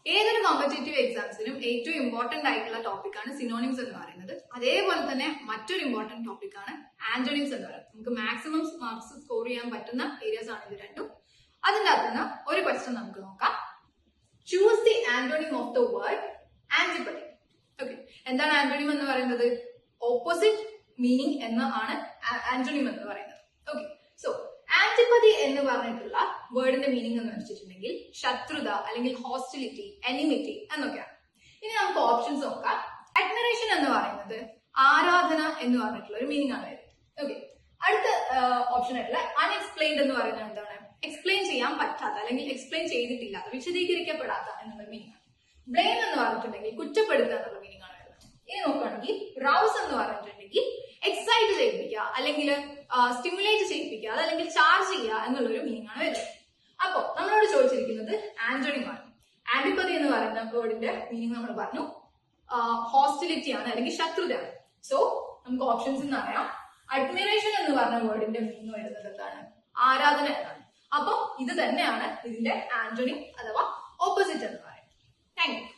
ഏതൊരു കോമ്പറ്റേറ്റീവ് എക്സാംസിനും ഏറ്റവും ഇമ്പോർട്ടന്റ് ആയിട്ടുള്ള ടോപ്പിക്കാണ് സിനോണിംസ് എന്ന് പറയുന്നത്. അതേപോലെ തന്നെ മറ്റൊരു ഇമ്പോർട്ടന്റ് ടോപ്പിക്കാണ് ആന്റോണിംസ് എന്ന് പറയുന്നത്. നമുക്ക് മാക്സിമം മാർക്സ് സ്കോർ ചെയ്യാൻ പറ്റുന്ന ഏരിയസ് ആണ് ഇത് രണ്ടും. അതിന്റെ അകത്ത് നിന്ന് ഒരു ക്വസ്റ്റ്യൻ നമുക്ക് നോക്കാം. Choose the antonym of the word ആന്റിപ്പതി. Okay, എന്താണ് ആന്റോണിം എന്ന് പറയുന്നത്? ഓപ്പോസിറ്റ് മീനിങ് എന്നാണ് ആന്റോണിം എന്ന് പറയുന്നത്. ഓക്കെ, സോ ആന്റിപ്പതി എന്ന് പറഞ്ഞിട്ടുള്ള വേർഡിന്റെ മീനിങ് എന്ന് വെച്ചിട്ടുണ്ടെങ്കിൽ ശത്രുത അല്ലെങ്കിൽ ഹോസ്റ്റിലിറ്റി, എനിമിറ്റി എന്നൊക്കെയാണ്. ഇനി നമുക്ക് ഓപ്ഷൻസ് നോക്കാം. അഡ്മിറേഷൻ എന്ന് പറയുന്നത് ആരാധന എന്ന് പറഞ്ഞിട്ടുള്ള ഒരു മീനിങ് ആണ് വരുന്നത്. ഓക്കെ, അടുത്ത ഓപ്ഷൻ ആയിട്ടുള്ള അൺഎക്സ്പ്ലെയിൻഡ് എന്ന് പറയുന്നത് എന്താണ്? എക്സ്പ്ലെയിൻ ചെയ്യാൻ പറ്റാത്ത അല്ലെങ്കിൽ എക്സ്പ്ലെയിൻ ചെയ്തിട്ടില്ലാത്ത, വിശദീകരിക്കപ്പെടാത്ത എന്നുള്ള മീനിങ് ആണ്. ബ്ലെയിം എന്ന് പറഞ്ഞിട്ടുണ്ടെങ്കിൽ കുറ്റപ്പെടുത്തുക എന്നുള്ള മീനിങ് ആണ് വരുന്നത്. ഇനി നോക്കുകയാണെങ്കിൽ റൗസ് എന്ന് പറഞ്ഞിട്ടുണ്ടെങ്കിൽ എക്സൈറ്റ് ചെയ്യിപ്പിക്കുക അല്ലെങ്കിൽ സ്റ്റിമുലേറ്റ് ചെയ്യിപ്പിക്കുക, അതല്ലെങ്കിൽ ചാർജ് ചെയ്യുക എന്നുള്ളൊരു മീനിങ് ആണ് വരുന്നത്. അപ്പോ നമ്മളോട് ചോദിച്ചിരിക്കുന്നത് ആന്റോണിം ആണ്. ആന്റിപ്പതി എന്ന് പറയുന്ന വേർഡിന്റെ മീനിങ് നമ്മൾ പറഞ്ഞു ഹോസ്റ്റിലിറ്റി ആണ് അല്ലെങ്കിൽ ശത്രുതയാണ്. സോ നമുക്ക് ഓപ്ഷൻസ് എന്ന് പറയാം. അഡ്മിറേഷൻ എന്ന് പറഞ്ഞ വേർഡിന്റെ മീനിങ് വരുന്നത് എന്താണ്? ആരാധന എന്നാണ്. അപ്പൊ ഇത് തന്നെയാണ് ഇതിന്റെ ആന്റോണിം അഥവാ ഓപ്പോസിറ്റ് എന്ന് പറയുന്നത്. Thank you.